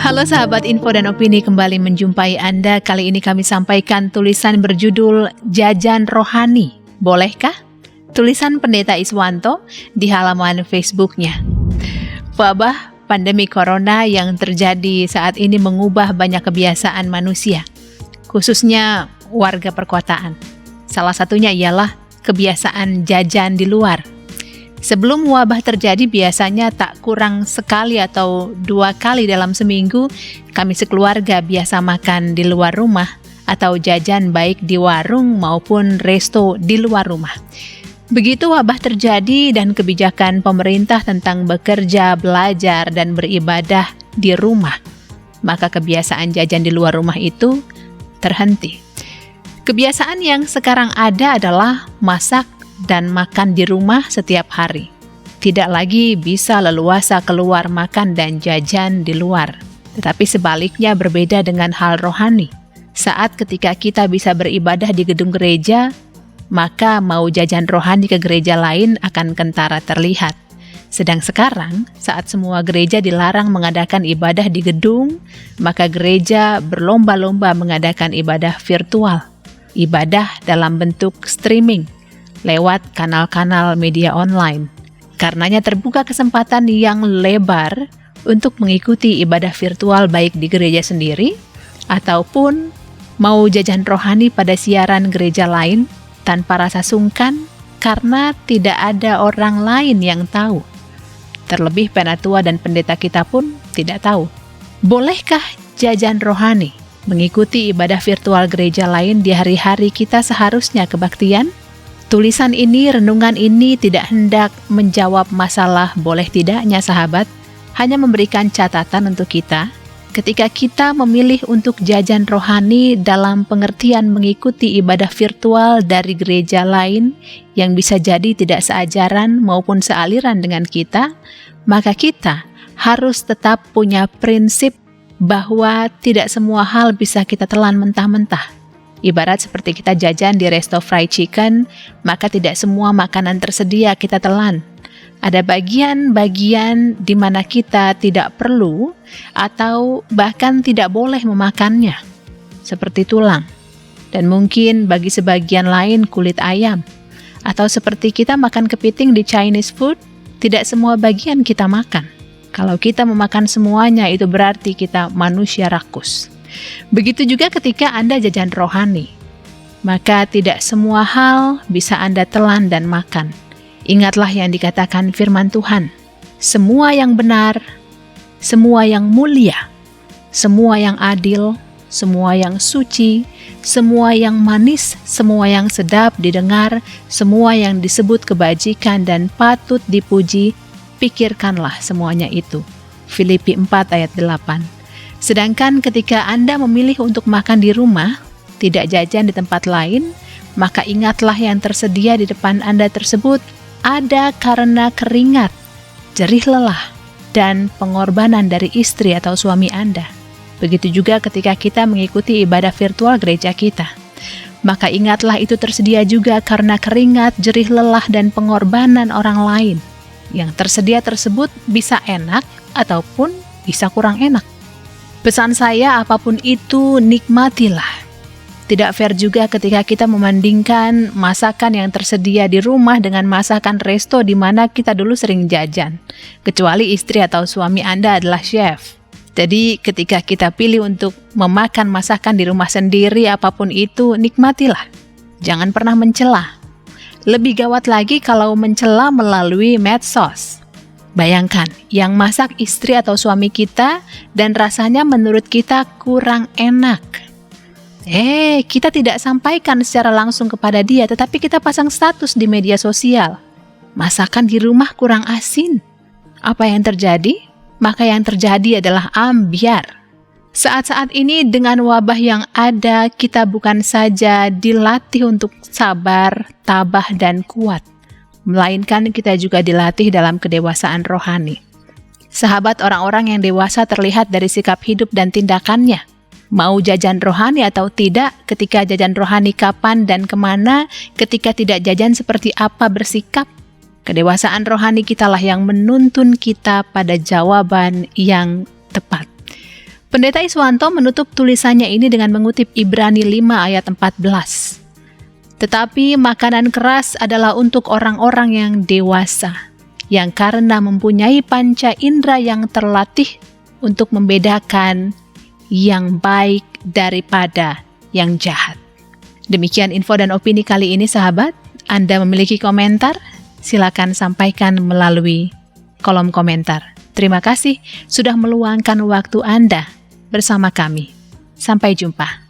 Halo sahabat Info dan Opini, kembali menjumpai Anda. Kali ini kami sampaikan tulisan berjudul Jajan Rohani, Bolehkah? Tulisan Pendeta Iswanto di halaman Facebooknya. Wabah pandemi corona yang terjadi saat ini mengubah banyak kebiasaan manusia, khususnya warga perkotaan. Salah satunya ialah kebiasaan jajan di luar. Sebelum wabah terjadi, biasanya tak kurang sekali atau 2 kali dalam seminggu, kami sekeluarga biasa makan di luar rumah atau jajan baik di warung maupun resto di luar rumah. Begitu wabah terjadi dan kebijakan pemerintah tentang bekerja, belajar, dan beribadah di rumah, maka kebiasaan jajan di luar rumah itu terhenti. Kebiasaan yang sekarang ada adalah masak dan makan di rumah setiap hari. Tidak lagi bisa leluasa keluar makan dan jajan di luar. Tetapi sebaliknya berbeda dengan hal rohani. Saat ketika kita bisa beribadah di gedung gereja, maka mau jajan rohani ke gereja lain akan kentara terlihat. Sedang sekarang, saat semua gereja dilarang mengadakan ibadah di gedung, maka gereja berlomba-lomba mengadakan ibadah virtual. Ibadah dalam bentuk streaming lewat kanal-kanal media online. Karenanya terbuka kesempatan yang lebar untuk mengikuti ibadah virtual baik di gereja sendiri ataupun mau jajan rohani pada siaran gereja lain tanpa rasa sungkan karena tidak ada orang lain yang tahu. Terlebih penatua dan pendeta kita pun tidak tahu. Bolehkah jajan rohani mengikuti ibadah virtual gereja lain di hari-hari kita seharusnya kebaktian? Tulisan ini, renungan ini tidak hendak menjawab masalah boleh tidaknya sahabat, hanya memberikan catatan untuk kita ketika kita memilih untuk jajan rohani dalam pengertian mengikuti ibadah virtual dari gereja lain yang bisa jadi tidak seajaran maupun sealiran dengan kita, maka kita harus tetap punya prinsip bahwa tidak semua hal bisa kita telan mentah-mentah. Ibarat seperti kita jajan di resto fried chicken, maka tidak semua makanan tersedia kita telan. Ada bagian-bagian di mana kita tidak perlu atau bahkan tidak boleh memakannya, seperti tulang. Dan mungkin bagi sebagian lain kulit ayam. Atau seperti kita makan kepiting di Chinese food, tidak semua bagian kita makan. Kalau kita memakan semuanya, itu berarti kita manusia rakus. Begitu juga ketika Anda jajan rohani, maka tidak semua hal bisa Anda telan dan makan. Ingatlah yang dikatakan firman Tuhan, semua yang benar, semua yang mulia, semua yang adil, semua yang suci, semua yang manis, semua yang sedap didengar, semua yang disebut kebajikan dan patut dipuji, pikirkanlah semuanya itu. Filipi 4 ayat 8. Sedangkan ketika Anda memilih untuk makan di rumah, tidak jajan di tempat lain, maka ingatlah yang tersedia di depan Anda tersebut ada karena keringat, jerih lelah, dan pengorbanan dari istri atau suami Anda. Begitu juga ketika kita mengikuti ibadah virtual gereja kita. Maka ingatlah itu tersedia juga karena keringat, jerih lelah, dan pengorbanan orang lain. Yang tersedia tersebut bisa enak ataupun bisa kurang enak. Pesan saya, apapun itu, nikmatilah. Tidak fair juga ketika kita membandingkan masakan yang tersedia di rumah dengan masakan resto di mana kita dulu sering jajan. Kecuali istri atau suami Anda adalah chef. Jadi ketika kita pilih untuk memakan masakan di rumah sendiri, apapun itu, nikmatilah. Jangan pernah mencela. Lebih gawat lagi kalau mencela melalui medsos. Bayangkan, yang masak istri atau suami kita dan rasanya menurut kita kurang enak. Kita tidak sampaikan secara langsung kepada dia, tetapi kita pasang status di media sosial. Masakan di rumah kurang asin. Apa yang terjadi? Maka yang terjadi adalah ambyar. Saat-saat ini dengan wabah yang ada, kita bukan saja dilatih untuk sabar, tabah, dan kuat, melainkan kita juga dilatih dalam kedewasaan rohani. Sahabat, orang-orang yang dewasa terlihat dari sikap hidup dan tindakannya. Mau jajan rohani atau tidak, ketika jajan rohani kapan dan kemana, ketika tidak jajan seperti apa bersikap. Kedewasaan rohani kitalah yang menuntun kita pada jawaban yang tepat. Pendeta Iswanto menutup tulisannya ini dengan mengutip Ibrani 5 ayat 14. Tetapi makanan keras adalah untuk orang-orang yang dewasa, yang karena mempunyai panca indera yang terlatih untuk membedakan yang baik daripada yang jahat. Demikian info dan opini kali ini, sahabat. Anda memiliki komentar? Silakan sampaikan melalui kolom komentar. Terima kasih sudah meluangkan waktu Anda bersama kami. Sampai jumpa.